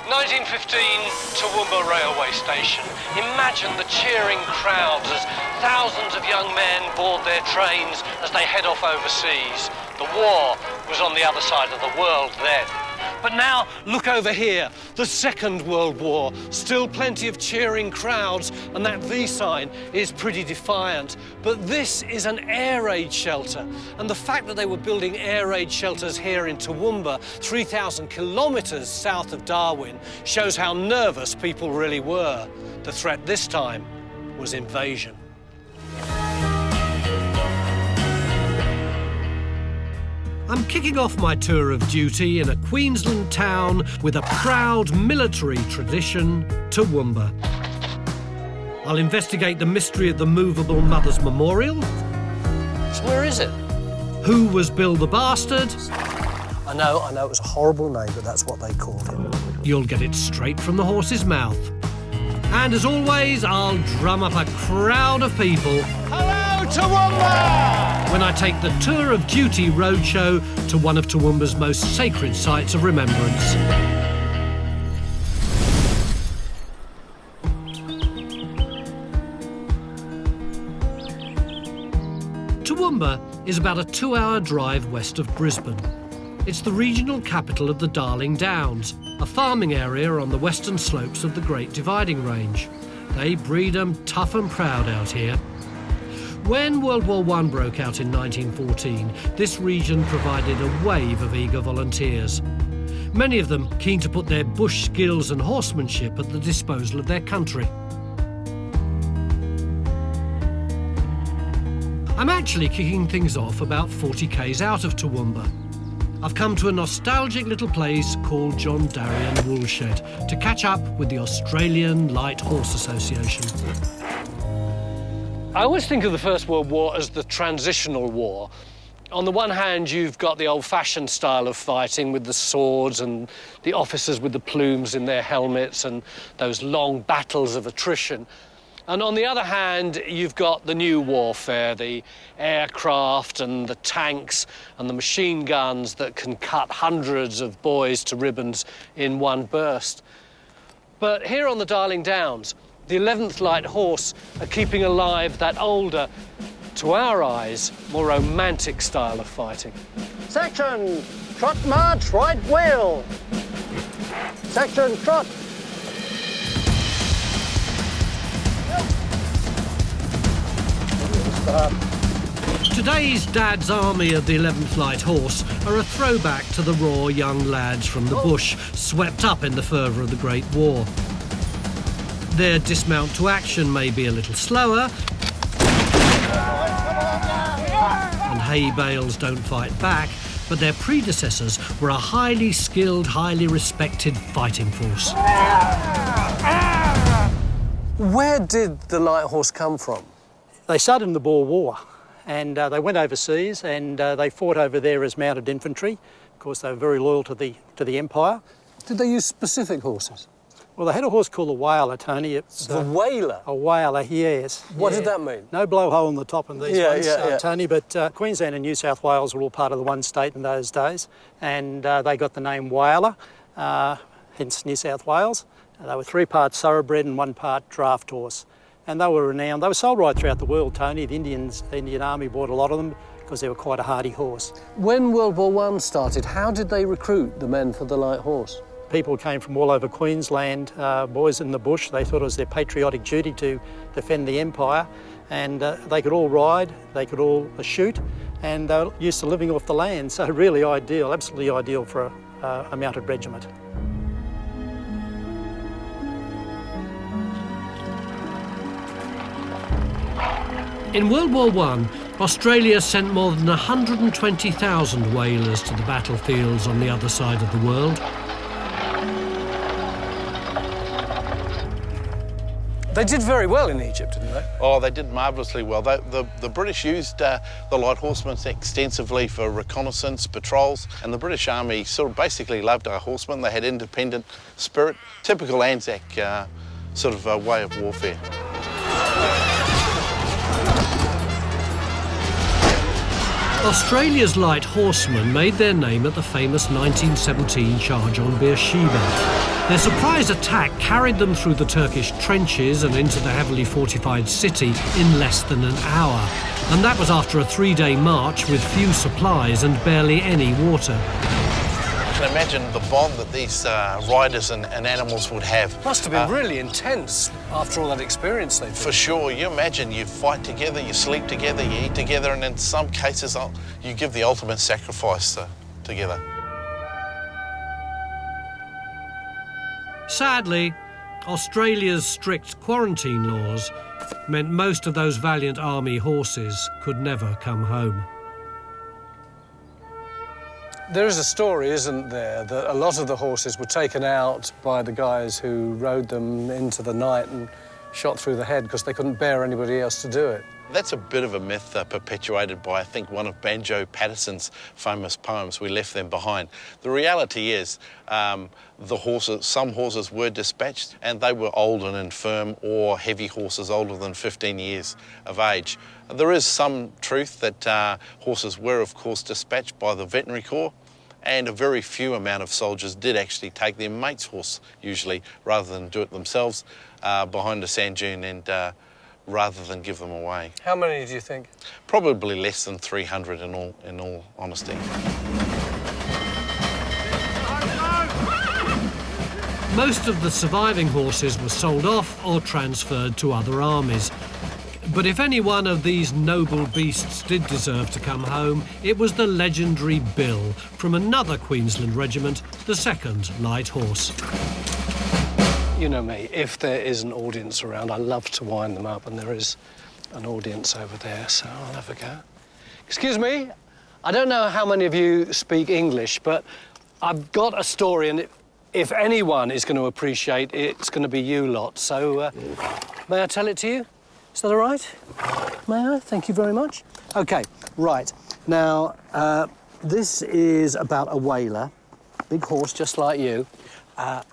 1915, Toowoomba railway station. Imagine the cheering crowds as thousands of young men board their trains as they head off overseas. The war was on the other side of the world then. But now, look over here, the Second World War. Still plenty of cheering crowds, and that V sign is pretty defiant. But this is an air raid shelter, and the fact that they were building air raid shelters here in Toowoomba, 3,000 kilometres south of Darwin, shows how nervous people really were. The threat this time was invasion. I'm kicking off my tour of duty in a Queensland town with a proud military tradition, Toowoomba. I'll investigate the mystery of the movable Mothers Memorial. So where is it? Who was Bill the Bastard? I know it was a horrible name, but that's what they called him. You'll get it straight from the horse's mouth. And as always, I'll drum up a crowd of people. Hello, Toowoomba! When I take the Tour of Duty roadshow to one of Toowoomba's most sacred sites of remembrance. Toowoomba is about a 2-hour drive west of Brisbane. It's the regional capital of the Darling Downs, a farming area on the western slopes of the Great Dividing Range. They breed 'em tough and proud out here. When World War I broke out in 1914, this region provided a wave of eager volunteers. Many of them keen to put their bush skills and horsemanship at the disposal of their country. I'm actually kicking things off about 40 k's out of Toowoomba. I've come to a nostalgic little place called John Darien Woolshed to catch up with the Australian Light Horse Association. I always think of the First World War as the transitional war. On the one hand, you've got the old-fashioned style of fighting with the swords and the officers with the plumes in their helmets and those long battles of attrition. And on the other hand, you've got the new warfare, the aircraft and the tanks and the machine guns that can cut hundreds of boys to ribbons in one burst. But here on the Darling Downs, the 11th Light Horse are keeping alive that older, to our eyes, more romantic style of fighting. Section, trot march, right wheel. Section, trot. Today's Dad's Army of the 11th Light Horse are a throwback to the raw young lads from the bush, swept up in the fervour of the Great War. Their dismount to action may be a little slower, and hay bales don't fight back, but their predecessors were a highly skilled, highly respected fighting force. Where did the Light Horse come from? They started in the Boer War, and they went overseas, and they fought over there as mounted infantry. Of course, they were very loyal to the Empire. Did they use specific horses? Well, they had a horse called a whaler, Tony. It's the whaler? A whaler, yes. What did that mean? No blowhole on the top of these ones, Tony, but Queensland and New South Wales were all part of the one state in those days, and they got the name whaler, hence New South Wales. They were 3 parts thoroughbred and 1 part draft horse. And they were renowned. They were sold right throughout the world, Tony. The Indian Army bought a lot of them because they were quite a hardy horse. When World War I started, how did they recruit the men for the Light Horse? People came from all over Queensland, boys in the bush. They thought it was their patriotic duty to defend the Empire, and they could all ride, they could all shoot, and they were used to living off the land, so really ideal, absolutely ideal for a mounted regiment. In World War I, Australia sent more than 120,000 whalers to the battlefields on the other side of the world. They did very well in Egypt, didn't they? Oh, they did marvellously well. The British used the Light Horsemen extensively for reconnaissance, patrols, and the British Army sort of basically loved our horsemen. They had independent spirit, typical Anzac sort of way of warfare. Australia's light horsemen made their name at the famous 1917 charge on Beersheba. Their surprise attack carried them through the Turkish trenches and into the heavily fortified city in less than an hour. And that was after a 3-day march with few supplies and barely any water. You can imagine the bond that these riders and animals would have. Must have been really intense after all that experience they've had. For sure. You imagine you fight together, you sleep together, you eat together, and in some cases you give the ultimate sacrifice together. Sadly, Australia's strict quarantine laws meant most of those valiant army horses could never come home. There is a story, isn't there, that a lot of the horses were taken out by the guys who rode them into the night and shot through the head because they couldn't bear anybody else to do it. That's a bit of a myth perpetuated by, I think, one of Banjo Patterson's famous poems, We Left Them Behind. The reality is some horses were dispatched and they were old and infirm or heavy horses older than 15 years of age. There is some truth that horses were, of course, dispatched by the Veterinary Corps, and a very few amount of soldiers did actually take their mate's horse, usually, rather than do it themselves behind a sand dune and rather than give them away. How many do you think? Probably less than 300 in all honesty. Most of the surviving horses were sold off or transferred to other armies. But if any one of these noble beasts did deserve to come home, it was the legendary Bill from another Queensland regiment, the 2nd Light Horse. You know me, if there is an audience around, I love to wind them up, and there is an audience over there, so I'll have a go. Excuse me, I don't know how many of you speak English, but I've got a story, and if anyone is going to appreciate it, it's going to be you lot. So, may I tell it to you? Is that all right? May I? Thank you very much. OK, right. Now, this is about a whaler, big horse just like you.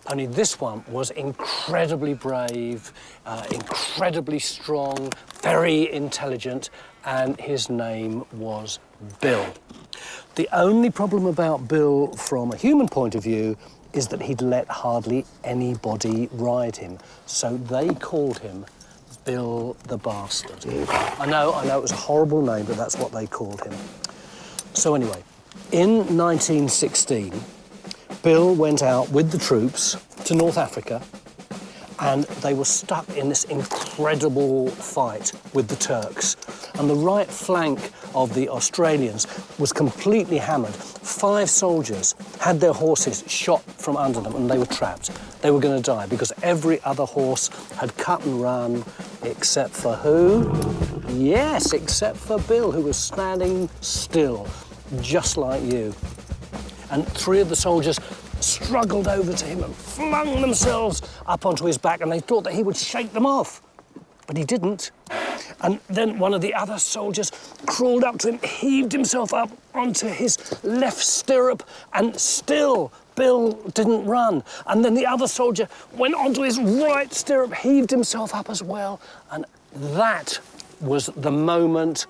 Only this one was incredibly brave, incredibly strong, very intelligent, and his name was Bill. The only problem about Bill from a human point of view is that he'd let hardly anybody ride him, so they called him Bill the Bastard. I know it was a horrible name, but that's what they called him. So anyway, in 1916, Bill went out with the troops to North Africa, and they were stuck in this incredible fight with the Turks. And the right flank of the Australians was completely hammered. 5 soldiers had their horses shot from under them, and they were trapped. They were going to die because every other horse had cut and run, except for who? Yes, except for Bill, who was standing still, just like you. And 3 of the soldiers struggled over to him and flung themselves up onto his back, and they thought that he would shake them off. But he didn't. And then one of the other soldiers crawled up to him, heaved himself up onto his left stirrup, and still Bill didn't run. And then the other soldier went onto his right stirrup, heaved himself up as well. And that was the moment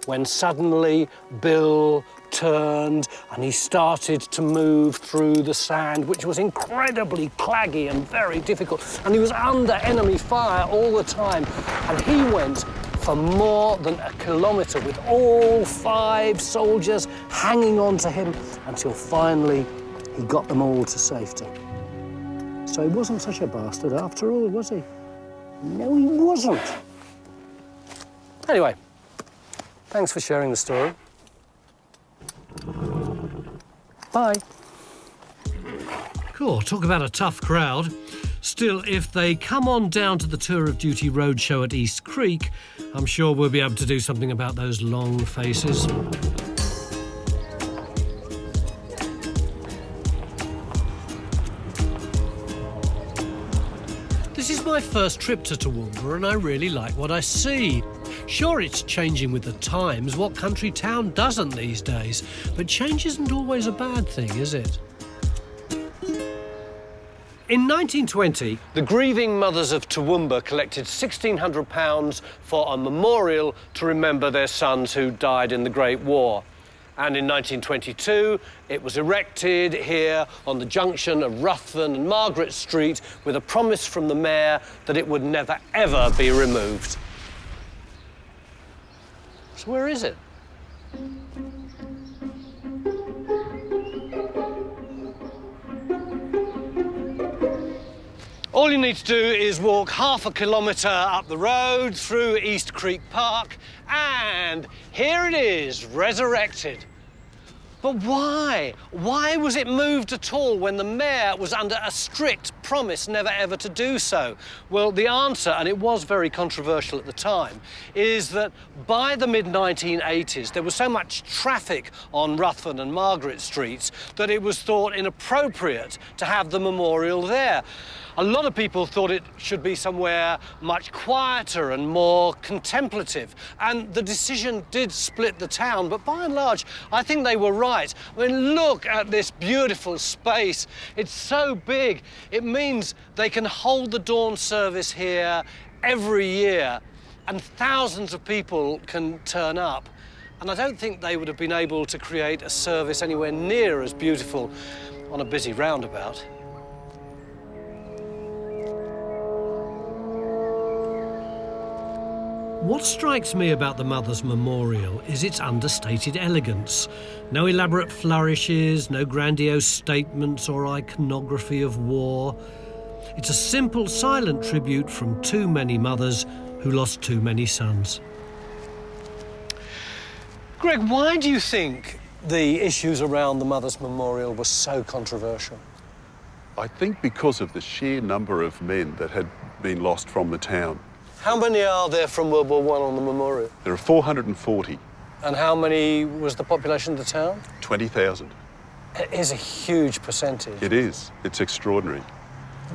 when suddenly Bill turned and he started to move through the sand, which was incredibly claggy and very difficult. And he was under enemy fire all the time. And he went for more than a kilometre with all 5 soldiers hanging on to him until finally he got them all to safety. So he wasn't such a bastard after all, was he? No, he wasn't. Anyway, thanks for sharing the story. Bye. Cool, talk about a tough crowd. Still, if they come on down to the Tour of Duty roadshow at East Creek, I'm sure we'll be able to do something about those long faces. This is my first trip to Toowoomba, and I really like what I see. Sure, it's changing with the times. What country town doesn't these days? But change isn't always a bad thing, is it? In 1920, the grieving mothers of Toowoomba collected £1,600 for a memorial to remember their sons who died in the Great War. And in 1922, it was erected here on the junction of Ruthven and Margaret Street with a promise from the mayor that it would never, ever be removed. So where is it? All you need to do is walk half a kilometre up the road through East Creek Park, and here it is, resurrected. But why? Why was it moved at all when the mayor was under a strict promise never ever to do so? Well, the answer, and it was very controversial at the time, is that by the mid-1980s there was so much traffic on Ruthven and Margaret Streets that it was thought inappropriate to have the memorial there. A lot of people thought it should be somewhere much quieter and more contemplative. And the decision did split the town, but by and large, I think they were right. I mean, look at this beautiful space. It's so big. It means they can hold the dawn service here every year, and thousands of people can turn up. And I don't think they would have been able to create a service anywhere near as beautiful on a busy roundabout. What strikes me about the Mother's Memorial is its understated elegance. No elaborate flourishes, no grandiose statements or iconography of war. It's a simple, silent tribute from too many mothers who lost too many sons. Greg, why do you think the issues around the Mother's Memorial were so controversial? I think because of the sheer number of men that had been lost from the town. How many are there from World War I on the memorial? There are 440. And how many was the population of the town? 20,000. It is a huge percentage. It is. It's extraordinary.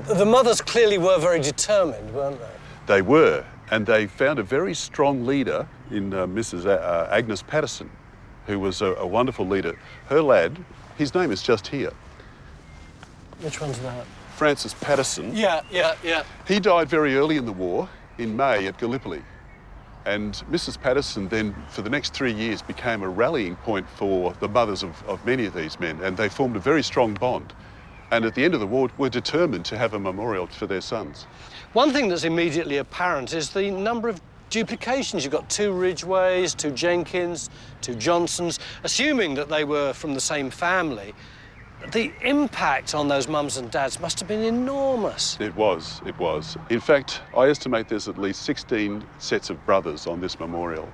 The mothers clearly were very determined, weren't they? They were, and they found a very strong leader in Mrs. Agnes Patterson, who was a wonderful leader. Her lad, his name is just here. Which one's that? Francis Patterson. Yeah. He died very early in the war, in May at Gallipoli. And Mrs. Patterson then, for the next 3 years, became a rallying point for the mothers of many of these men, and they formed a very strong bond. And at the end of the war, were determined to have a memorial for their sons. One thing that's immediately apparent is the number of duplications. You've got 2 Ridgways, 2 Jenkins, 2 Johnsons. Assuming that they were from the same family, the impact on those mums and dads must have been enormous. It was. In fact, I estimate there's at least 16 sets of brothers on this memorial.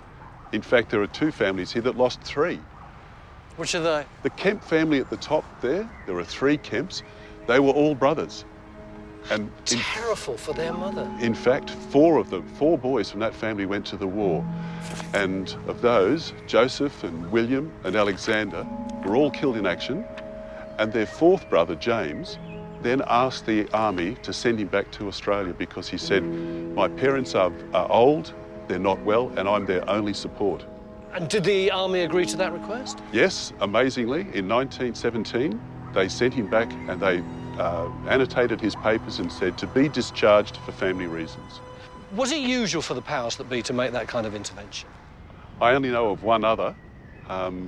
In fact, there are 2 families here that lost 3. Which are they? The Kemp family at the top there are 3 Kemps. They were all brothers. And terrible for their mother. In fact, 4 of them, 4 boys from that family went to the war. And of those, Joseph and William and Alexander were all killed in action. And their 4th brother, James, then asked the army to send him back to Australia because he said, my parents are old, they're not well, and I'm their only support. And did the army agree to that request? Yes, amazingly, in 1917, they sent him back and they annotated his papers and said to be discharged for family reasons. Was it usual for the powers that be to make that kind of intervention? I only know of one other,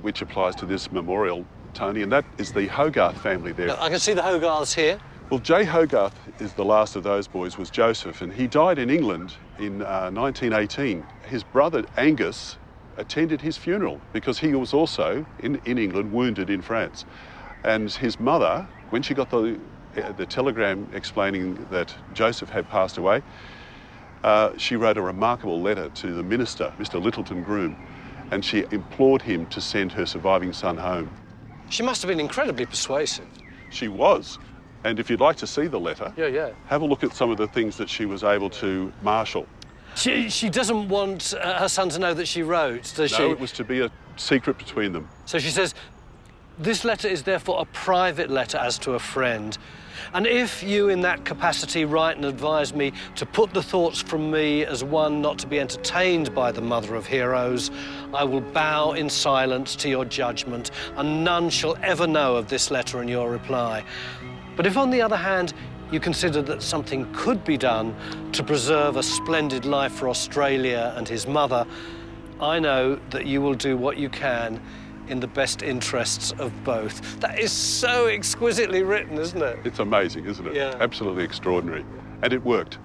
which applies to this memorial, Tony, and that is the Hogarth family there. I can see the Hogarths here. Well, J. Hogarth is the last of those boys, was Joseph, and he died in England in 1918. His brother Angus attended his funeral because he was also in England wounded in France. And his mother, when she got the telegram explaining that Joseph had passed away, she wrote a remarkable letter to the minister, Mr. Littleton Groom, and she implored him to send her surviving son home. She must have been incredibly persuasive. She was. And if you'd like to see the letter, have a look at some of the things that she was able to marshal. She doesn't want her son to know that she wrote, does she? No, it was to be a secret between them. So she says, this letter is therefore a private letter as to a friend. And if you in that capacity write and advise me to put the thoughts from me as one not to be entertained by the mother of heroes, I will bow in silence to your judgment, and none shall ever know of this letter and your reply. But if, on the other hand, you consider that something could be done to preserve a splendid life for Australia and his mother, I know that you will do what you can in the best interests of both. That is so exquisitely written, isn't it? It's amazing, isn't it? Yeah. Absolutely extraordinary. And it worked.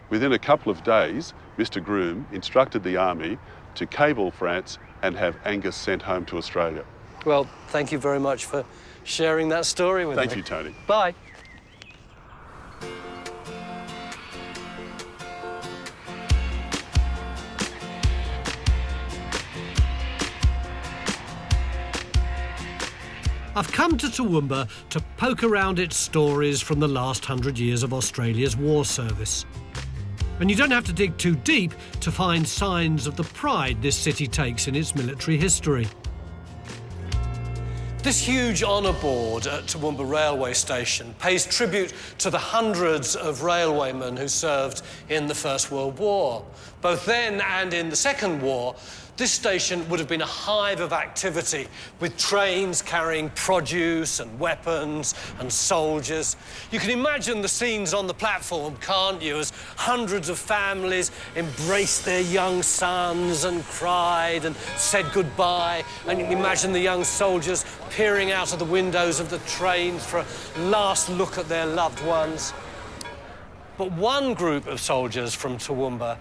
Within a couple of days, Mr. Groom instructed the army to cable France and have Angus sent home to Australia. Well, thank you very much for sharing that story with me. Thank you, Tony. Bye. I've come to Toowoomba to poke around its stories from the last 100 years of Australia's war service. And you don't have to dig too deep to find signs of the pride this city takes in its military history. This huge honour board at Toowoomba railway station pays tribute to the hundreds of railwaymen who served in the First World War. Both then and in the Second War, this station would have been a hive of activity, with trains carrying produce and weapons and soldiers. You can imagine the scenes on the platform, can't you, as hundreds of families embraced their young sons and cried and said goodbye. And you can imagine the young soldiers peering out of the windows of the trains for a last look at their loved ones. But one group of soldiers from Toowoomba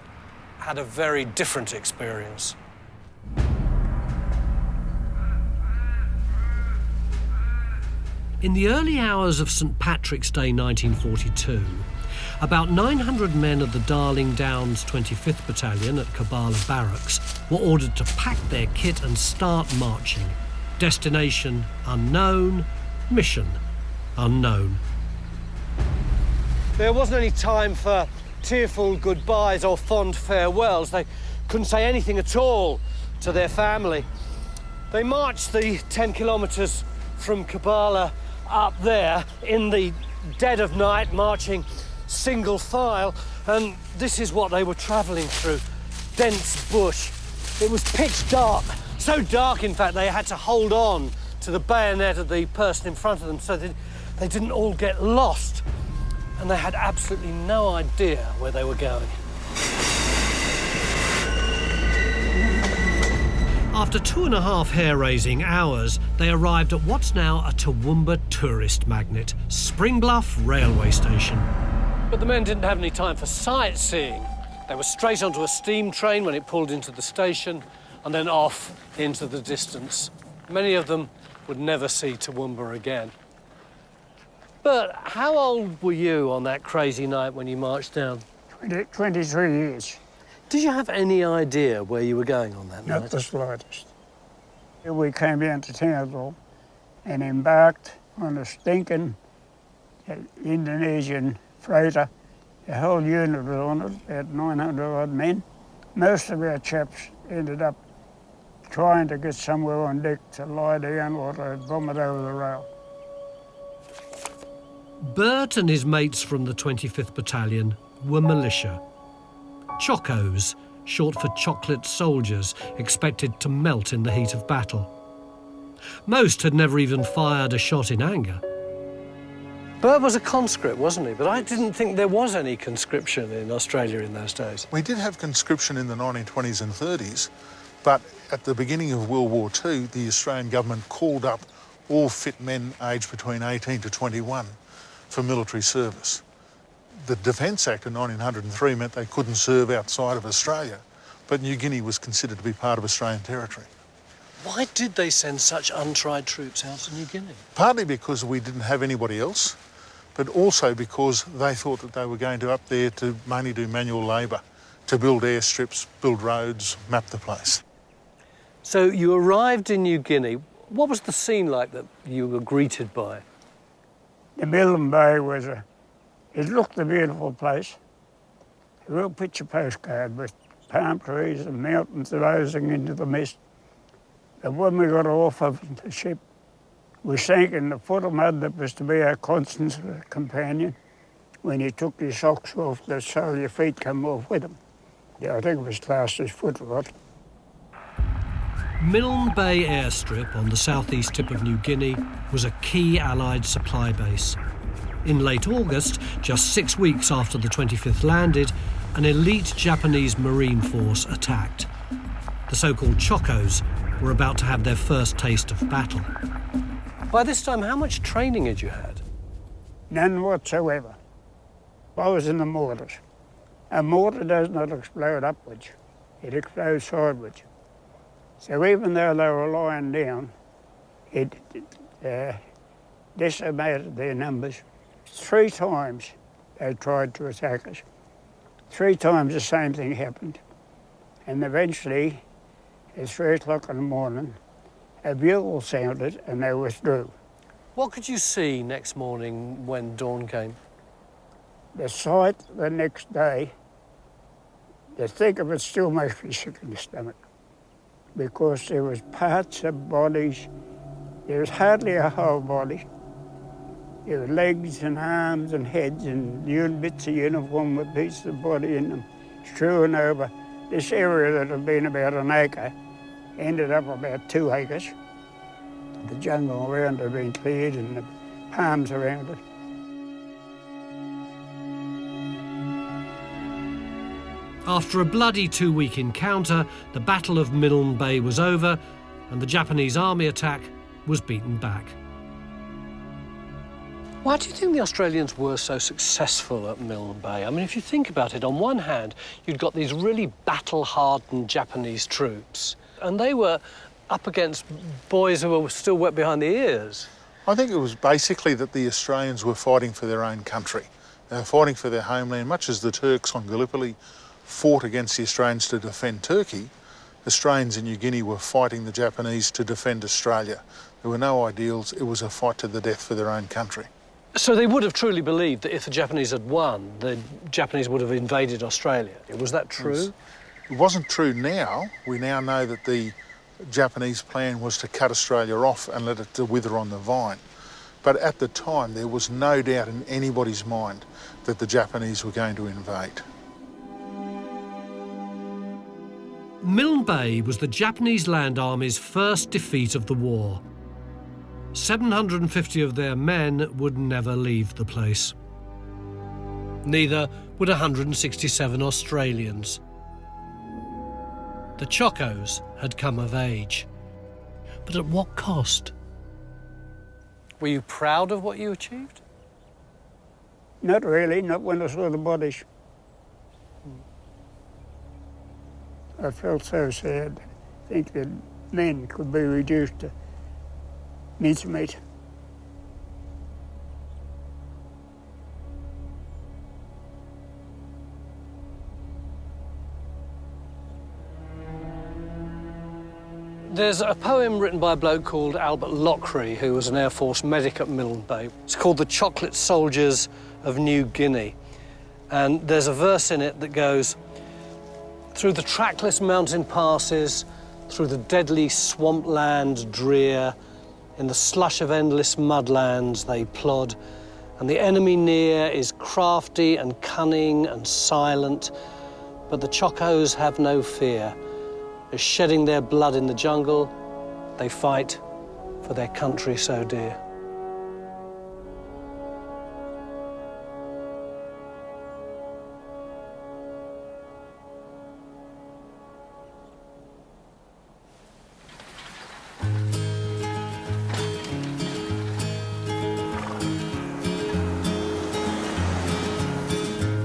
had a very different experience. In the early hours of St Patrick's Day 1942, about 900 men of the Darling Downs 25th Battalion at Kabbalah Barracks were ordered to pack their kit and start marching. Destination unknown, mission unknown. There wasn't any time for tearful goodbyes or fond farewells. They couldn't say anything at all to their family. They marched the 10 kilometres from Kabbalah up there in the dead of night, marching single file, and this is what they were travelling through. Dense bush. It was pitch dark, so dark in fact they had to hold on to the bayonet of the person in front of them so that they didn't all get lost, and they had absolutely no idea where they were going. After 2.5 hair-raising hours, they arrived at what's now a Toowoomba tourist magnet, Springbluff Railway Station. But the men didn't have any time for sightseeing. They were straight onto a steam train when it pulled into the station, and then off into the distance. Many of them would never see Toowoomba again. But how old were you on that crazy night when you marched down? 23 years. Did you have any idea where you were going on that night? Not the slightest. We came down to Townsville and embarked on a stinking Indonesian freighter. The whole unit was on it, about 900 odd men. Most of our chaps ended up trying to get somewhere on deck to lie down or to vomit over the rail. Bert and his mates from the 25th Battalion were militia. Chocos, short for chocolate soldiers, expected to melt in the heat of battle. Most had never even fired a shot in anger. Bert was a conscript, wasn't he? But I didn't think there was any conscription in Australia in those days. We did have conscription in the 1920s and 30s, but at the beginning of World War II, the Australian government called up all fit men aged between 18 to 21 for military service. The Defence Act of 1903 meant they couldn't serve outside of Australia, but New Guinea was considered to be part of Australian territory. Why did they send such untried troops out to New Guinea? Partly because we didn't have anybody else, but also because they thought that they were going to up there to mainly do manual labour, to build airstrips, build roads, map the place. So you arrived in New Guinea. What was the scene like that you were greeted by? The Milne Bay was it looked a beautiful place. A real picture postcard with palm trees and mountains rising into the mist. And when we got off of the ship, we sank in the foot of mud that was to be our constant companion. When you took your socks off, that's how your feet come off with them. Yeah, I think it was classed as foot rot. Milne Bay airstrip on the southeast tip of New Guinea was a key Allied supply base. In late August, just 6 weeks after the 25th landed, an elite Japanese Marine force attacked. The so-called Chocos were about to have their first taste of battle. By this time, how much training had you had? None whatsoever. I was in the mortars. A mortar does not explode upwards, it explodes sideways. So even though they were lying down, it decimated their numbers. 3 times they tried to attack us. 3 times the same thing happened. And eventually, at 3 o'clock in the morning, a bugle sounded and they withdrew. What could you see next morning when dawn came? The sight the next day, to think of it still makes me sick in the stomach, because there was parts of bodies, there was hardly a whole body. There were legs and arms and heads and bits of uniform with pieces of body in them, strewn over. This area that had been about an acre ended up about 2 acres. The jungle around had been cleared and the palms around it. After a bloody 2-week encounter, the Battle of Milne Bay was over and the Japanese army attack was beaten back. Why do you think the Australians were so successful at Milne Bay? I mean, if you think about it, on one hand, you'd got these really battle-hardened Japanese troops, and they were up against boys who were still wet behind the ears. I think it was basically that the Australians were fighting for their own country. They were fighting for their homeland, much as the Turks on Gallipoli fought against the Australians to defend Turkey. Australians in New Guinea were fighting the Japanese to defend Australia. There were no ideals, it was a fight to the death for their own country. So they would have truly believed that if the Japanese had won, the Japanese would have invaded Australia. Was that true? It wasn't true now. We now know that the Japanese plan was to cut Australia off and let it wither on the vine. But at the time, there was no doubt in anybody's mind that the Japanese were going to invade. Milne Bay was the Japanese Land Army's first defeat of the war. 750 of their men would never leave the place. Neither would 167 Australians. The Chocos had come of age. But at what cost? Were you proud of what you achieved? Not really, not when I saw the bodies. I felt so sad to think that men could be reduced to mincemeat. There's a poem written by a bloke called Albert Lockery, who was an Air Force medic at Milne Bay. It's called The Chocolate Soldiers of New Guinea. And there's a verse in it that goes, "Through the trackless mountain passes, through the deadly swampland drear, in the slush of endless mudlands they plod, and the enemy near is crafty and cunning and silent, but the Chocos have no fear. As shedding their blood in the jungle, they fight for their country so dear."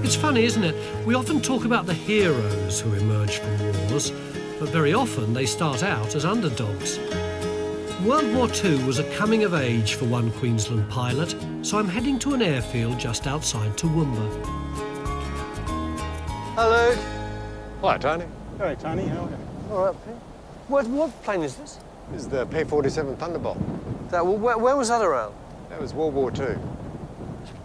It's funny, isn't it? We often talk about the heroes who emerge from wars, but very often they start out as underdogs. World War II was a coming of age for one Queensland pilot, so I'm heading to an airfield just outside Toowoomba. Hello. Hi, Tony. Hello, Tony, how are you? All right, Pete. What plane is this? This is the P-47 Thunderbolt. Where was that around? That was World War II.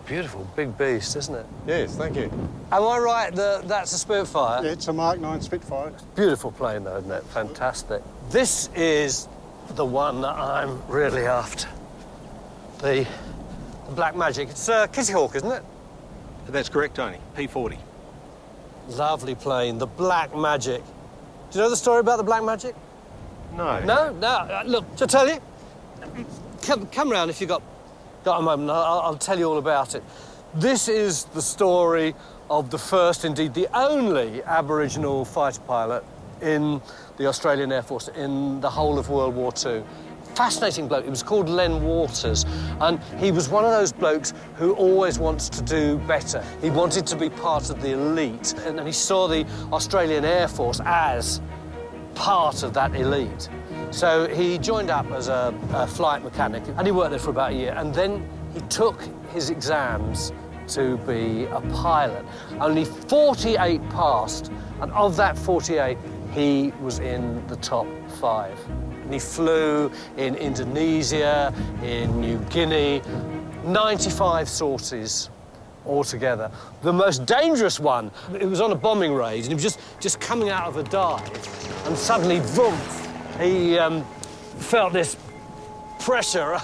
Beautiful, big beast, isn't it? Yes, thank you. Am I right that that's a Spitfire? Yeah, it's a Mark 9 Spitfire. Beautiful plane, though, isn't it? Fantastic. This is the one that I'm really after. The Black Magic. It's Kitty Hawk, isn't it? That's correct, Tony. P-40. Lovely plane, the Black Magic. Do you know the story about the Black Magic? No. No? No. Look, shall I tell you? Come round if you've got a moment. I'll tell you all about it. This is the story of the first, indeed the only, Aboriginal fighter pilot in the Australian Air Force in the whole of World War II. Fascinating bloke. He was called Len Waters, and he was one of those blokes who always wants to do better. He wanted to be part of the elite, and he saw the Australian Air Force as part of that elite. So he joined up as a flight mechanic, and he worked there for about a year, and then he took his exams to be a pilot. Only 48 passed, and of that 48, he was in the top 5. And he flew in Indonesia, in New Guinea, 95 sorties altogether. The most dangerous one, it was on a bombing raid, and he was just coming out of a dive, and suddenly, vroom, he felt this pressure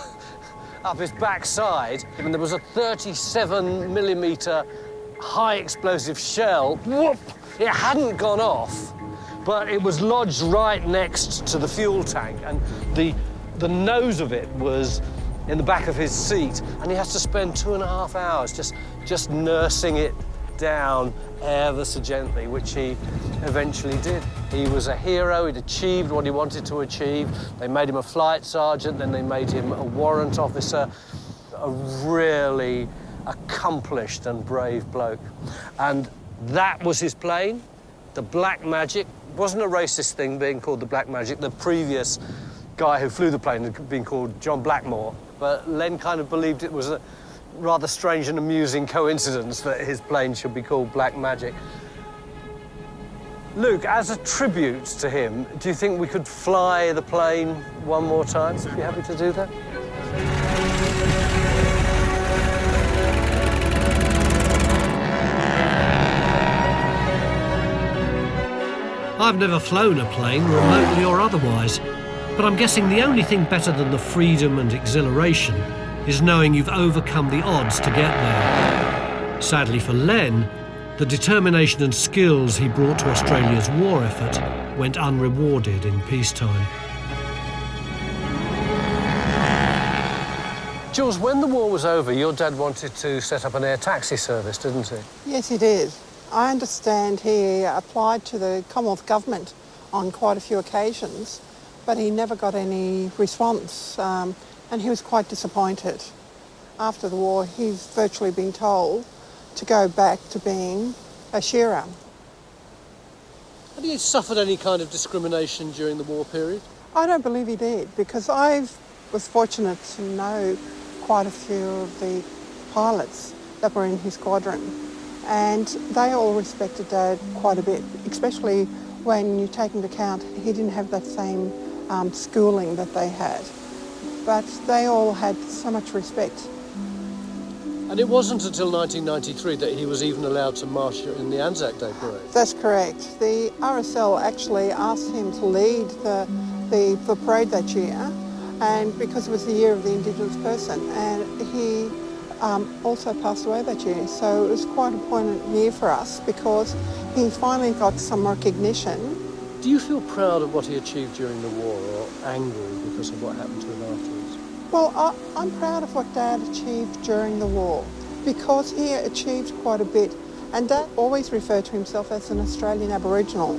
up his backside, and there was a 37mm high explosive shell. Whoop! It hadn't gone off, but it was lodged right next to the fuel tank, and the nose of it was in the back of his seat, and he has to spend 2.5 hours just nursing it down ever so gently, which he eventually did. He was a hero. He'd achieved what he wanted to achieve. They made him a flight sergeant, then they made him a warrant officer, a really accomplished and brave bloke. And that was his plane, the Black Magic. It wasn't a racist thing being called the Black Magic. The previous guy who flew the plane had been called John Blackmore, but Len kind of believed it was a rather strange and amusing coincidence that his plane should be called Black Magic. Luke, as a tribute to him, do you think we could fly the plane one more time? Would you be happy to do that? I've never flown a plane, remotely or otherwise, but I'm guessing the only thing better than the freedom and exhilaration is knowing you've overcome the odds to get there. Sadly for Len, the determination and skills he brought to Australia's war effort went unrewarded in peacetime. Jules, when the war was over, your dad wanted to set up an air taxi service, didn't he? Yes, he did. I understand he applied to the Commonwealth Government on quite a few occasions, but he never got any response, and he was quite disappointed. After the war, he's virtually been told to go back to being a shearer. Had he suffered any kind of discrimination during the war period? I don't believe he did, because I was fortunate to know quite a few of the pilots that were in his squadron, and they all respected Dad quite a bit, especially when you take into account he didn't have that same schooling that they had. But they all had so much respect. And it wasn't until 1993 that he was even allowed to march in the Anzac Day parade. That's correct. The RSL actually asked him to lead the parade that year, and because it was the year of the Indigenous person, and he also passed away that year. So it was quite a poignant year for us because he finally got some recognition. Do you feel proud of what he achieved during the war, or angry because of what happened to him afterwards? Well, I'm proud of what Dad achieved during the war because he achieved quite a bit. And Dad always referred to himself as an Australian Aboriginal.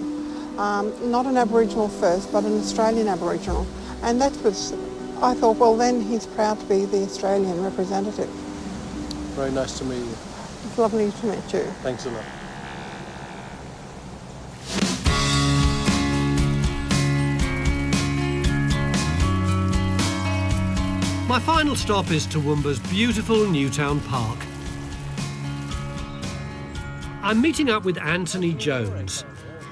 Not an Aboriginal first, but an Australian Aboriginal. And that was, I thought, well, then he's proud to be the Australian representative. Very nice to meet you. It's lovely to meet you. Thanks a lot. My final stop is Toowoomba's beautiful Newtown Park. I'm meeting up with Anthony Jones,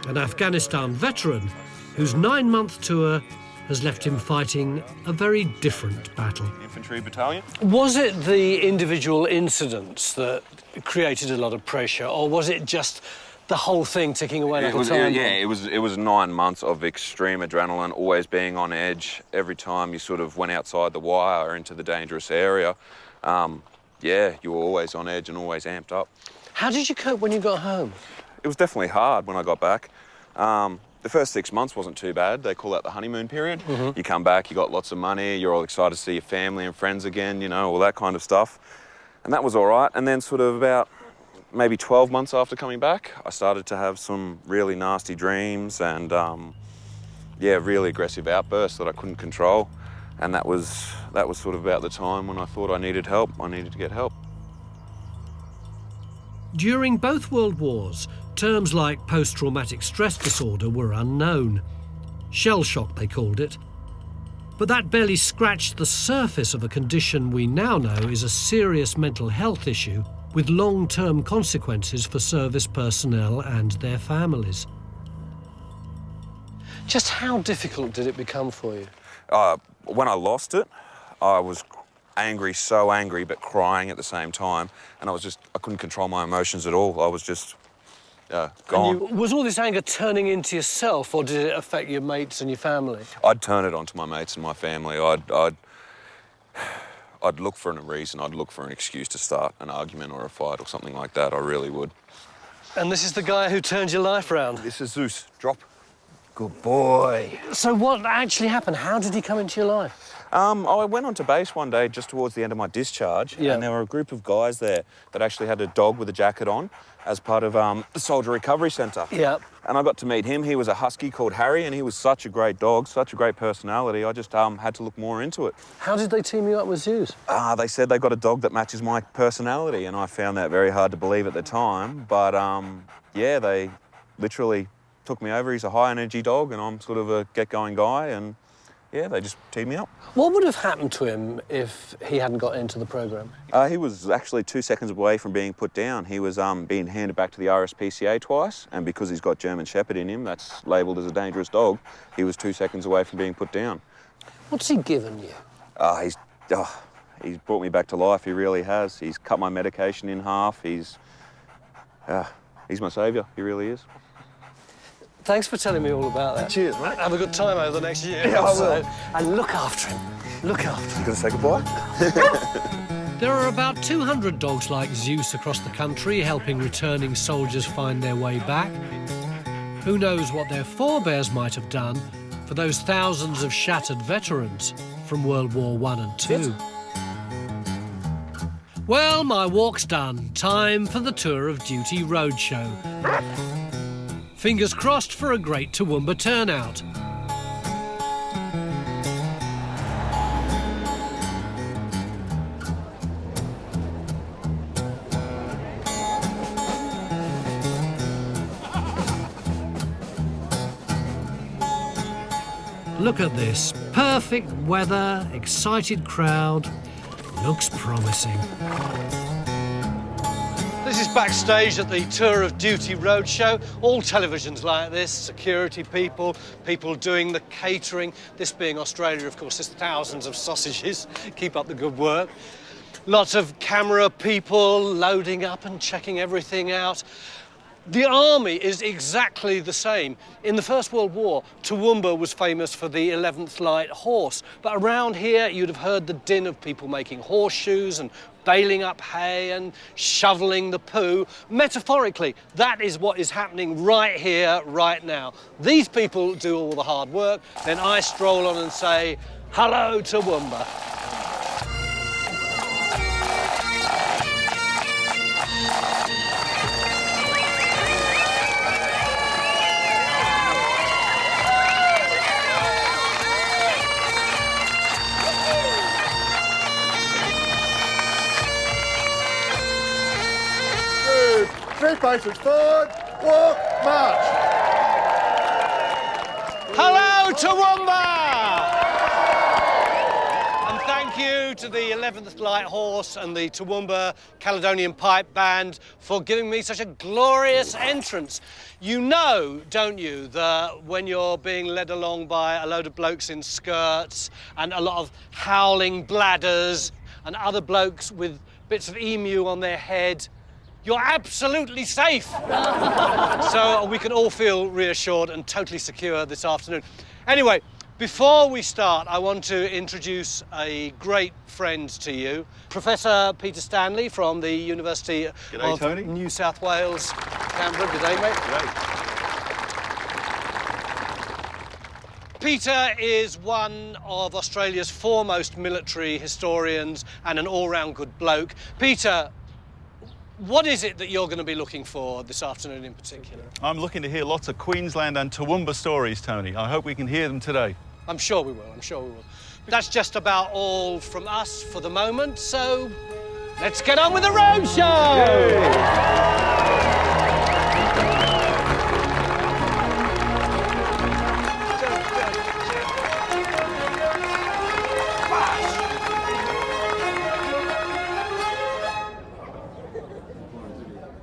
an Afghanistan veteran whose 9-month tour has left him fighting a very different battle. Infantry battalion. Was it the individual incidents that created a lot of pressure, or was it just the whole thing ticking away like a time bomb? It was 9 months of extreme adrenaline, always being on edge. Every time you sort of went outside the wire or into the dangerous area, you were always on edge and always amped up. How did you cope when you got home? It was definitely hard when I got back. The first 6 months wasn't too bad. They call that the honeymoon period. You come back, you got lots of money, you're all excited to see your family and friends again, you know, all that kind of stuff. And that was all right. And then sort of about maybe 12 months after coming back, I started to have some really nasty dreams and, yeah, really aggressive outbursts that I couldn't control. And that was sort of about the time when I thought I needed help. I needed to get help. During both World Wars, terms like post-traumatic stress disorder were unknown. Shell shock, they called it. But that barely scratched the surface of a condition we now know is a serious mental health issue with long-term consequences for service personnel and their families. Just how difficult did it become for you? When I lost it, I was angry, so angry, but crying at the same time. And I couldn't control my emotions at all. I was just gone. Was all this anger turning into yourself, or did it affect your mates and your family? I'd turn it onto my mates and my family. I'd look for a reason. I'd look for an excuse to start an argument or a fight or something like that. I really would. And this is the guy who turned your life round? This is Zeus. Drop. Good boy. So what actually happened? How did he come into your life? I went onto base one day just towards the end of my discharge, and there were a group of guys there that actually had a dog with a jacket on as part of the Soldier Recovery Centre. Yeah. And I got to meet him. He was a husky called Harry, and he was such a great dog, such a great personality. I just had to look more into it. How did they team you up with Zeus? They said they got a dog that matches my personality, and I found that very hard to believe at the time. But, yeah, they literally took me over. He's a high-energy dog, and I'm sort of a get-going guy, and, yeah, they just teamed me up. What would have happened to him if he hadn't got into the programme? He was actually 2 seconds away from being put down. He was being handed back to the RSPCA twice, and because he's got German Shepherd in him, that's labelled as a dangerous dog, he was 2 seconds away from being put down. What's he given you? He's brought me back to life, he really has. He's cut my medication in half. He's my saviour, he really is. Thanks for telling me all about that. Cheers, mate. Have a good time over the next year. Yeah, I will. And look after him. Look after him. You gonna say goodbye? There are about 200 dogs like Zeus across the country helping returning soldiers find their way back. Who knows what their forebears might have done for those thousands of shattered veterans from World War I and II. Well, my walk's done. Time for the Tour of Duty roadshow. Fingers crossed for a great Toowoomba turnout. Look at this. Perfect weather, excited crowd. Looks promising. This is backstage at the Tour of Duty roadshow. All televisions like this, security people, people doing the catering. This being Australia, of course, there's thousands of sausages. Keep up the good work. Lots of camera people loading up and checking everything out. The army is exactly the same. In the First World War, Toowoomba was famous for the 11th Light Horse. But around here, you'd have heard the din of people making horseshoes and baling up hay and shoveling the poo. Metaphorically, that is what is happening right here, right now. These people do all the hard work, then I stroll on and say, hello, Toowoomba. Three paces forward, walk, march. Hello, Toowoomba! And thank you to the 11th Light Horse and the Toowoomba Caledonian Pipe Band for giving me such a glorious entrance. You know, don't you, that when you're being led along by a load of blokes in skirts and a lot of howling bladders and other blokes with bits of emu on their head, you're absolutely safe. So we can all feel reassured and totally secure this afternoon. Anyway, before we start, I want to introduce a great friend to you, Professor Peter Stanley from the University of Tony. New South Wales, Canberra. Good day, mate. G'day. Peter is one of Australia's foremost military historians and an all-round good bloke. Peter, What is it that you're going to be looking for this afternoon in particular? I'm looking to hear lots of Queensland and Toowoomba stories, Tony. I hope we can hear them today. I'm sure we will, I'm sure we will. That's just about all from us for the moment, so let's get on with the roadshow!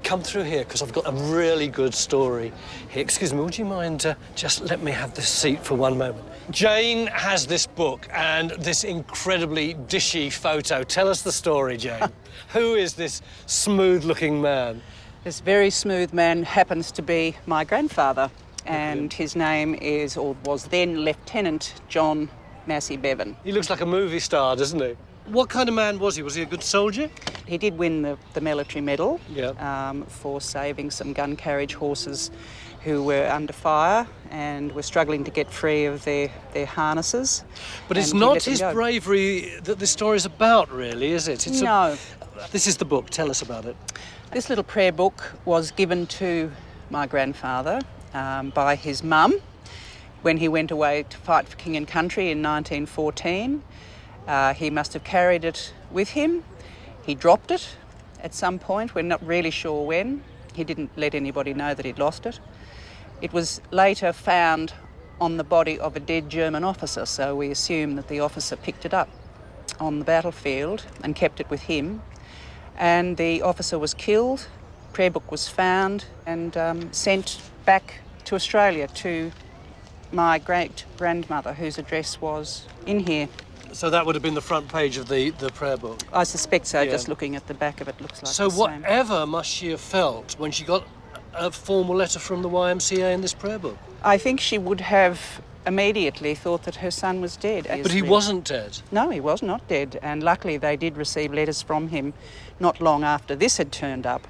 Come through here, because I've got a really good story here. Excuse me, would you mind just let me have this seat for one moment? Jane has this book and this incredibly dishy photo. Tell us the story, Jane. Who is this smooth-looking man? This very smooth man happens to be my grandfather, and his name is, or was then, Lieutenant John Massey Bevin. He looks like a movie star, doesn't he? What kind of man was he? Was he a good soldier? He did win the military medal Yeah. for saving some gun carriage horses who were under fire and were struggling to get free of their harnesses. But it's And he not let them his go. bravery that this story's about, really, is it? No. This is the book. Tell us about it. This little prayer book was given to my grandfather by his mum when he went away to fight for King and Country in 1914. He must have carried it with him. He dropped it at some point. We're not really sure when. He didn't let anybody know that he'd lost it. It was later found on the body of a dead German officer, so we assume that the officer picked it up on the battlefield and kept it with him. And the officer was killed, prayer book was found and sent back to Australia to my great-grandmother, whose address was in here. So that would have been the front page of the prayer book? I suspect so, Yeah. just looking at the back of it looks like So the same. whatever must she have felt when she got a formal letter from the YMCA in this prayer book? I think she would have immediately thought that her son was dead. But he wasn't dead? No, he was not dead, and luckily they did receive letters from him not long after this had turned up,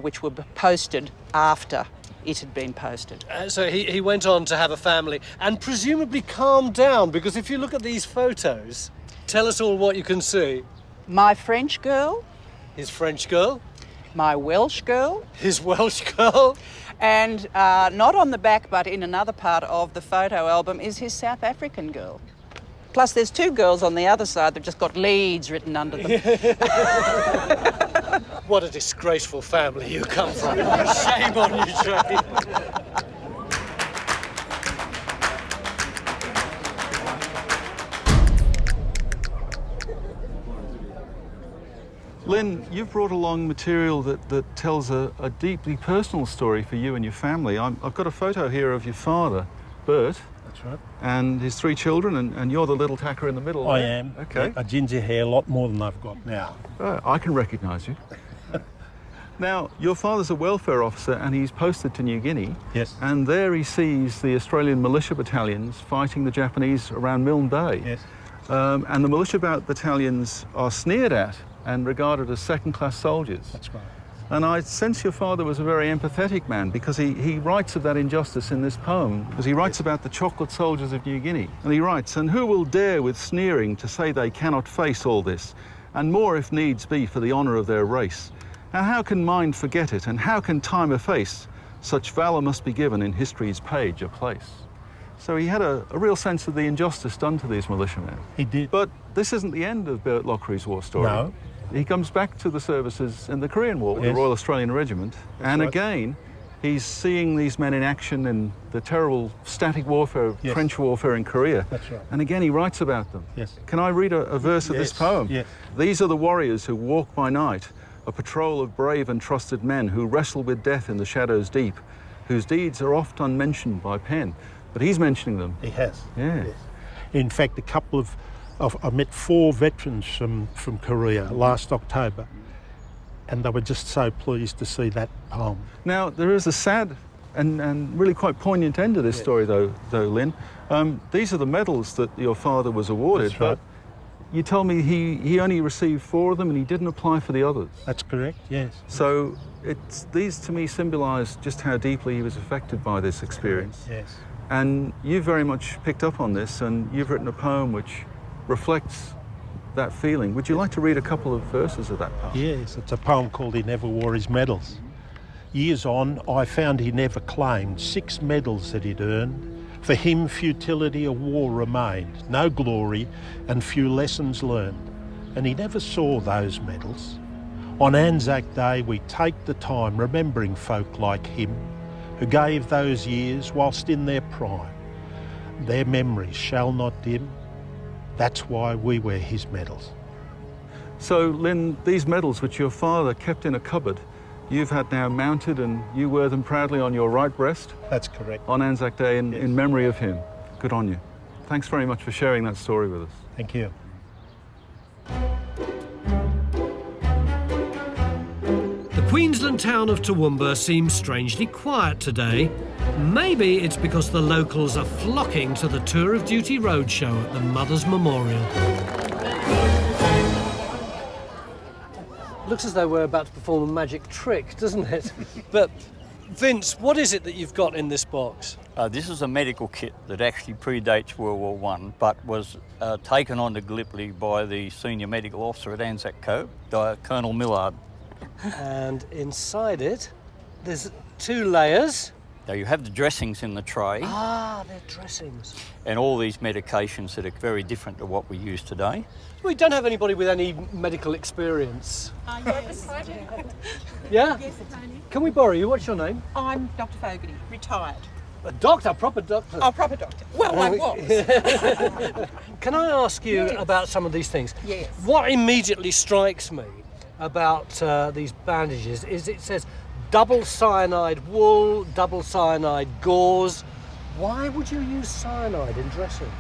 which were posted after it had been posted. So he went on to have a family and presumably calmed down, because if you look at these photos, tell us all what you can see. My French girl. His French girl. My Welsh girl. His Welsh girl. And not on the back, but in another part of the photo album, is his South African girl. Plus, there's two girls on the other side that have just got Leeds written under them. What a disgraceful family you come from. Shame on you, Jane. Lyn, you've brought along material that tells a deeply personal story for you and your family. I've got a photo here of your father, Bert. That's right. And his three children, and you're the little tacker in the middle. I there. am. Okay. A ginger hair, a lot more than I've got now. I can recognise you. Now, your father's a welfare officer and he's posted to New Guinea. Yes. And there he sees the Australian militia battalions fighting the Japanese around Milne Bay. Yes. And the militia battalions are sneered at and regarded as second-class soldiers. That's right. And I sense your father was a very empathetic man, because he writes of that injustice in this poem, because he writes about the chocolate soldiers of New Guinea. And he writes, "And who will dare with sneering to say they cannot face all this, and more if needs be for the honour of their race? Now how can mind forget it, and how can time efface? Such valour must be given in history's page a place." So he had a real sense of the injustice done to these militiamen. He did. But this isn't the end of Bert Lockree's war story. No. He comes back to the services in the Korean War with the Yes. Royal Australian Regiment, and right. again, he's seeing these men in action in the terrible static warfare, Yes. trench warfare in Korea. That's right. And again, he writes about them. Yes. Can I read a verse of this Yes. poem? Yes. "These are the warriors who walk by night, a patrol of brave and trusted men who wrestle with death in the shadows deep, whose deeds are oft unmentioned by pen." But he's mentioning them. He has. Yeah. Yes. In fact, a couple of I met 4 veterans from Korea last October, and they were just so pleased to see that poem. Now, there is a sad and really quite poignant end to this story, though, Lyn. These are the medals that your father was awarded. That's right. But you told me he only received 4 of them and he didn't apply for the others. That's correct, yes. So these to me symbolise just how deeply he was affected by this experience. Yes. And you've very much picked up on this, and you've written a poem which reflects that feeling. Would you like to read a couple of verses of that poem? Yes, it's a poem called He Never Wore His Medals. Years on, I found he never claimed 6 medals that he'd earned. For him, futility of war remained, no glory and few lessons learned. And he never saw those medals. On Anzac Day, we take the time remembering folk like him who gave those years whilst in their prime. Their memories shall not dim. That's why we wear his medals. So, Lyn, these medals which your father kept in a cupboard, you've had now mounted and you wear them proudly on your right breast? That's correct. On Anzac Day in memory of him. Good on you. Thanks very much for sharing that story with us. Thank you. The Queensland town of Toowoomba seems strangely quiet today. Maybe it's because the locals are flocking to the Tour of Duty roadshow at the Mothers Memorial. Looks as though we're about to perform a magic trick, doesn't it? But, Vince, what is it that you've got in this box? This is a medical kit that actually predates World War I, but was taken on to Gallipoli by the senior medical officer at Anzac Co, Colonel Millard. And inside it, there's 2 layers. Now you have the dressings in the tray. Ah, they're dressings. And all these medications that are very different to what we use today. We don't have anybody with any medical experience. Yes. Yeah? Yes, Tony. Can we borrow you? What's your name? I'm Dr. Fogarty, retired. A doctor, proper doctor. Oh, proper doctor. Well, I was. Can I ask you about some of these things? Yes. What immediately strikes me about these bandages is it says double cyanide wool, double cyanide gauze. Why would you use cyanide in dressings?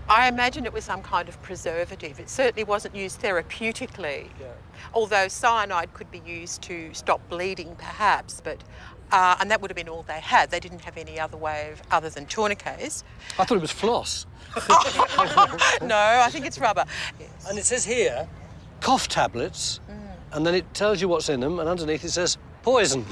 I imagine it was some kind of preservative. It certainly wasn't used therapeutically, although cyanide could be used to stop bleeding perhaps, but and that would have been all they had. They didn't have any other way of, other than tourniquets. I thought it was floss. No, I think it's rubber. Yes. And it says here, cough tablets, and then it tells you what's in them, and underneath it says poison.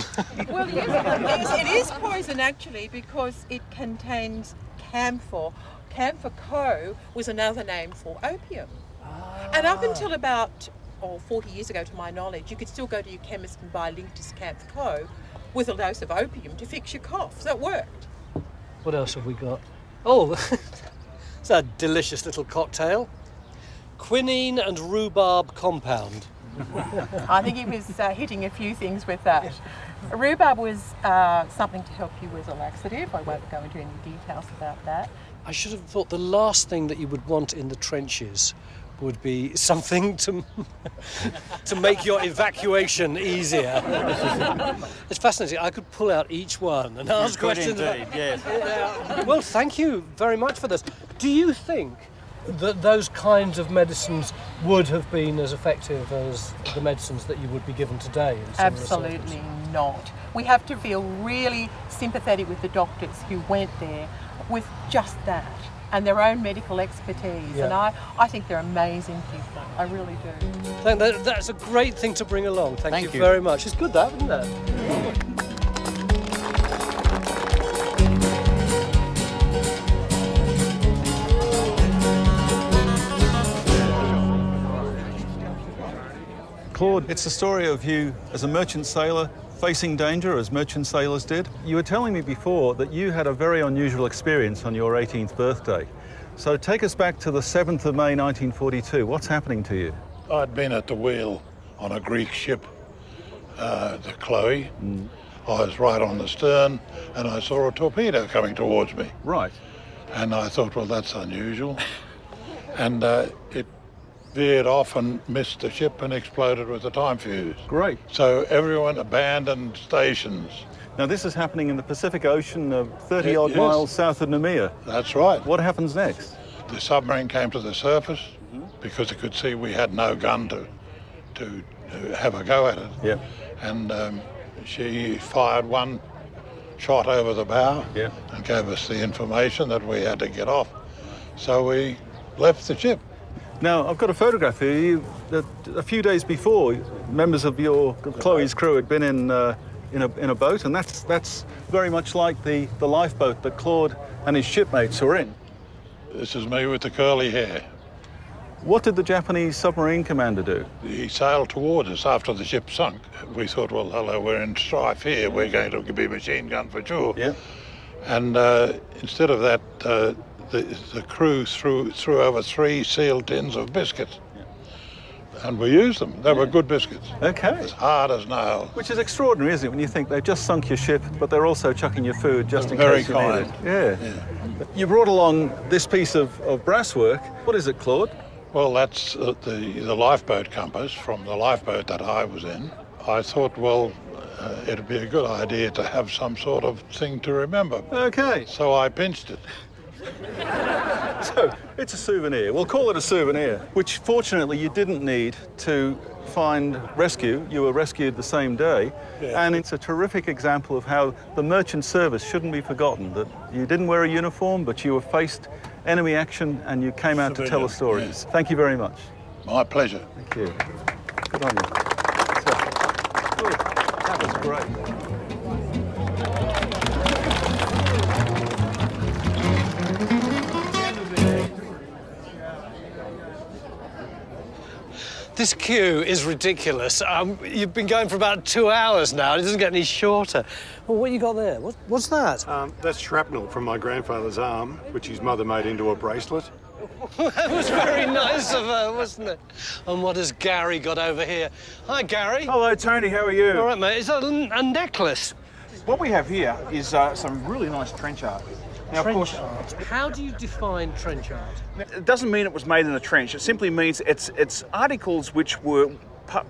Well, yes, it is poison actually because it contains camphor. Camphor Co was another name for opium. And up until about 40 years ago, to my knowledge, you could still go to your chemist and buy Linctus Camphor Co with a dose of opium to fix your cough. So it worked. What else have we got? Oh, it's a delicious little cocktail. Quinine and rhubarb compound. I think he was hitting a few things with that. Rhubarb was something to help you with a laxative. I won't go into any details about that. I should have thought the last thing that you would want in the trenches would be something to make your evacuation easier. It's fascinating. I could pull out each one and ask questions. Indeed, yes. Well, thank you very much for this. Do you think that those kinds of medicines would have been as effective as the medicines that you would be given today? In Absolutely not. We have to feel really sympathetic with the doctors who went there with just that and their own medical expertise. Yeah. And I think they're amazing people. I really do. That's a great thing to bring along. Thank you very much. It's good, that, isn't it? Claude, it's the story of you as a merchant sailor facing danger as merchant sailors did. You were telling me before that you had a very unusual experience on your 18th birthday. So take us back to the 7th of May 1942. What's happening to you? I'd been at the wheel on a Greek ship, the Chloe. I was right on the stern and I saw a torpedo coming towards me. Right. And I thought, well, that's unusual. And it veered off and missed the ship and exploded with the time fuse. Great. So everyone abandoned stations. Now this is happening in the Pacific Ocean, 30-odd miles south of Noumea. That's right. What happens next? The submarine came to the surface because it could see we had no gun to have a go at it. Yeah. And she fired one shot over the bow and gave us the information that we had to get off. So we left the ship. Now, I've got a photograph here. A few days before, members of your Chloe's crew had been in a boat, and that's very much like the lifeboat that Claude and his shipmates were in. This is me with the curly hair. What did the Japanese submarine commander do? He sailed towards us after the ship sunk. We thought, well, hello, we're in strife here. We're going to be machine gun for sure. Yeah. And instead of that, the crew threw over 3 sealed tins of biscuits. And we used them. They were good biscuits. Okay. As hard as nails. Which is extraordinary, isn't it, when you think they've just sunk your ship, but they're also chucking your food just in Very case you need kind. it. Yeah. You brought along this piece of brasswork. What is it, Claude? Well, that's the lifeboat compass from the lifeboat that I was in. I thought, well, it'd be a good idea to have some sort of thing to remember. Okay. So I pinched it. So, it's a souvenir. We'll call it a souvenir, which fortunately you didn't need to find rescue. You were rescued the same day. Yeah. And it's a terrific example of how the merchant service shouldn't be forgotten, that you didn't wear a uniform, but you were faced enemy action and you came out to tell us stories. Yeah. Thank you very much. My pleasure. Thank you. Good on you. Good. That was great. This queue is ridiculous. You've been going for about 2 hours now. It doesn't get any shorter. Well, what you got there? What's that? That's shrapnel from my grandfather's arm, which his mother made into a bracelet. That was very nice of her, wasn't it? And what has Gary got over here? Hi, Gary. Hello, Tony. How are you? All right, mate. It's a necklace. What we have here is some really nice trench art. Now, of course, how do you define trench art? It doesn't mean it was made in a trench. It simply means it's articles which were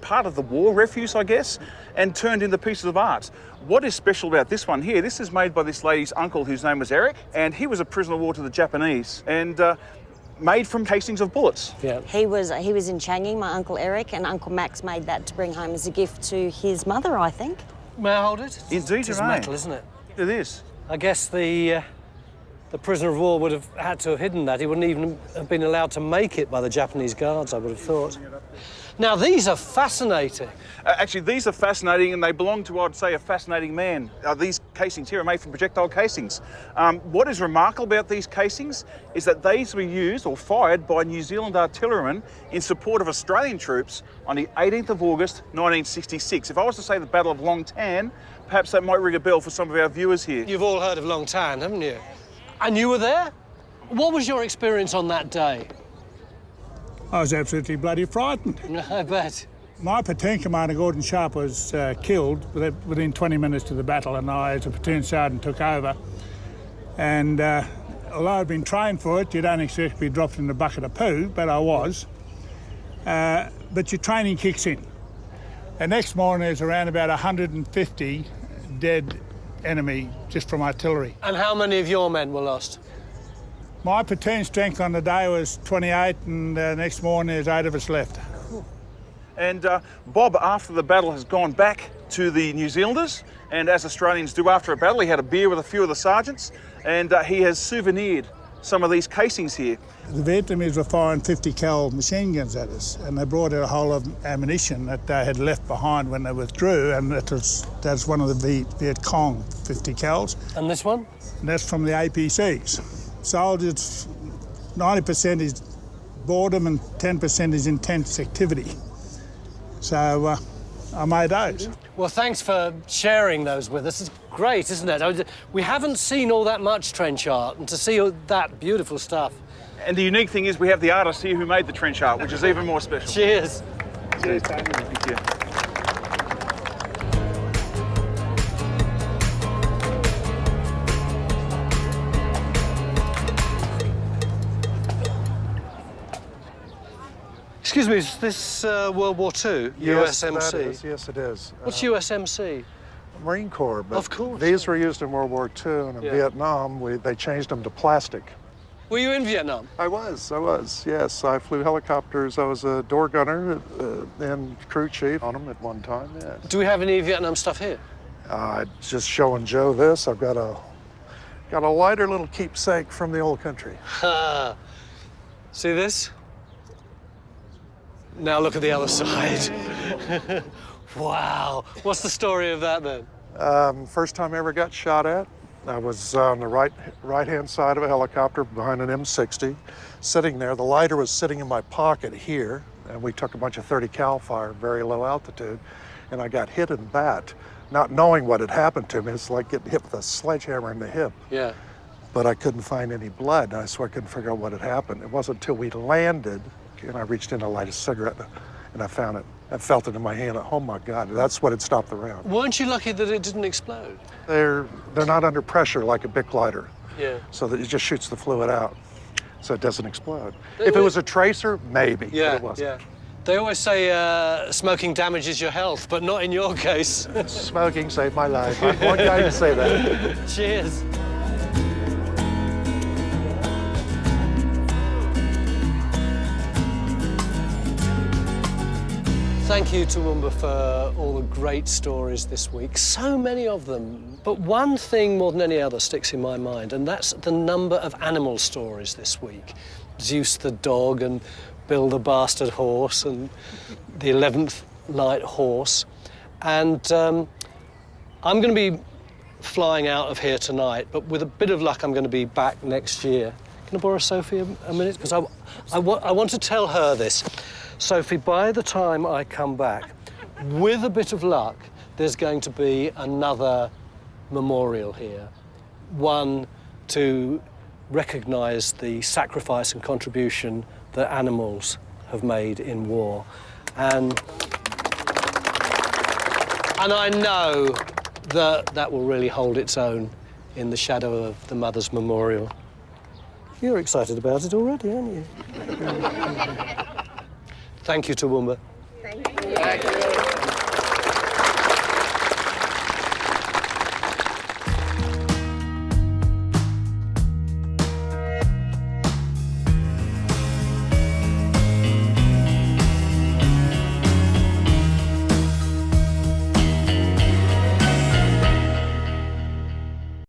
part of the war refuse, I guess, and turned into pieces of art. What is special about this one here? This is made by this lady's uncle, whose name was Eric, and he was a prisoner of war to the Japanese, and made from casings of bullets. Yeah. He was in Changi, my Uncle Eric, and Uncle Max made that to bring home as a gift to his mother, I think. May I hold it? Indeed, it's metal, isn't it? It is. I guess the prisoner of war would have had to have hidden that. He wouldn't even have been allowed to make it by the Japanese guards, I would have thought. Now, these are fascinating. Actually, these are fascinating, and they belong to, I'd say, a fascinating man. These casings here are made from projectile casings. What is remarkable about these casings is that these were used or fired by New Zealand artillerymen in support of Australian troops on the 18th of August, 1966. If I was to say the Battle of Long Tan, perhaps that might ring a bell for some of our viewers here. You've all heard of Long Tan, haven't you? And you were there? What was your experience on that day? I was absolutely bloody frightened. I bet. My platoon commander, Gordon Sharp, was killed within 20 minutes of the battle, and I, as a platoon sergeant, took over. And although I'd been trained for it, you don't expect to be dropped in a bucket of poo, but I was. But your training kicks in. The next morning, there's around about 150 dead enemy just from artillery. And how many of your men were lost? My platoon strength on the day was 28, and the next morning there's 8 of us left. And Bob, after the battle, has gone back to the New Zealanders, and as Australians do after a battle, he had a beer with a few of the sergeants, and he has souvenired some of these casings here. The Vietnamese were firing 50 cal machine guns at us, and they brought out a whole lot of ammunition that they had left behind when they withdrew, and that's one of the Viet Cong 50 cals. And this one? And that's from the APCs. Soldiers, 90% is boredom and 10% is intense activity. So I made those. Well, thanks for sharing those with us. It's great, isn't it? We haven't seen all that much trench art, and to see all that beautiful stuff. And the unique thing is we have the artist here who made the trench art, which is even more special. Cheers. Cheers, Tony. Thank you. Excuse me, is this World War II? Yes, USMC? that is. Yes, it is. What's USMC? Marine Corps. But of course. These were used in World War II, and in Vietnam, they changed them to plastic. Were you in Vietnam? I was, yes. I flew helicopters. I was a door gunner and crew chief on them at one time, yes. Do we have any Vietnam stuff here? Just showing Joe this. I've got a lighter little keepsake from the old country. See this? Now look at the other side. Wow. What's the story of that then? First time I ever got shot at. I was on the right-hand side of a helicopter behind an M60, sitting there. The lighter was sitting in my pocket here, and we took a bunch of 30 cal fire, very low altitude, and I got hit in that, not knowing what had happened to me. It's like getting hit with a sledgehammer in the hip. Yeah. But I couldn't find any blood, so I couldn't figure out what had happened. It wasn't until we landed, and I reached in to light a cigarette, and I found it. I felt it in my hand. Oh my God, that's what had stopped the round. Weren't you lucky that it didn't explode? They're not under pressure like a Bic lighter. Yeah. So that it just shoots the fluid out, so it doesn't explode. If it was a tracer, maybe, but it wasn't. Yeah. They always say smoking damages your health, but not in your case. Smoking saved my life. I'm one guy to say that. Cheers. Thank you, Toowoomba, for all the great stories this week. So many of them. But one thing more than any other sticks in my mind, and that's the number of animal stories this week. Zeus the dog and Bill the bastard horse and the 11th night horse. And I'm going to be flying out of here tonight, but with a bit of luck, I'm going to be back next year. Can I borrow Sophie a minute? Because I want to tell her this. Sophie, by the time I come back, with a bit of luck, there's going to be another memorial here. One to recognise the sacrifice and contribution that animals have made in war. And I know that will really hold its own in the shadow of the Mother's Memorial. You're excited about it already, aren't you? Thank you, Toowoomba. Thank you.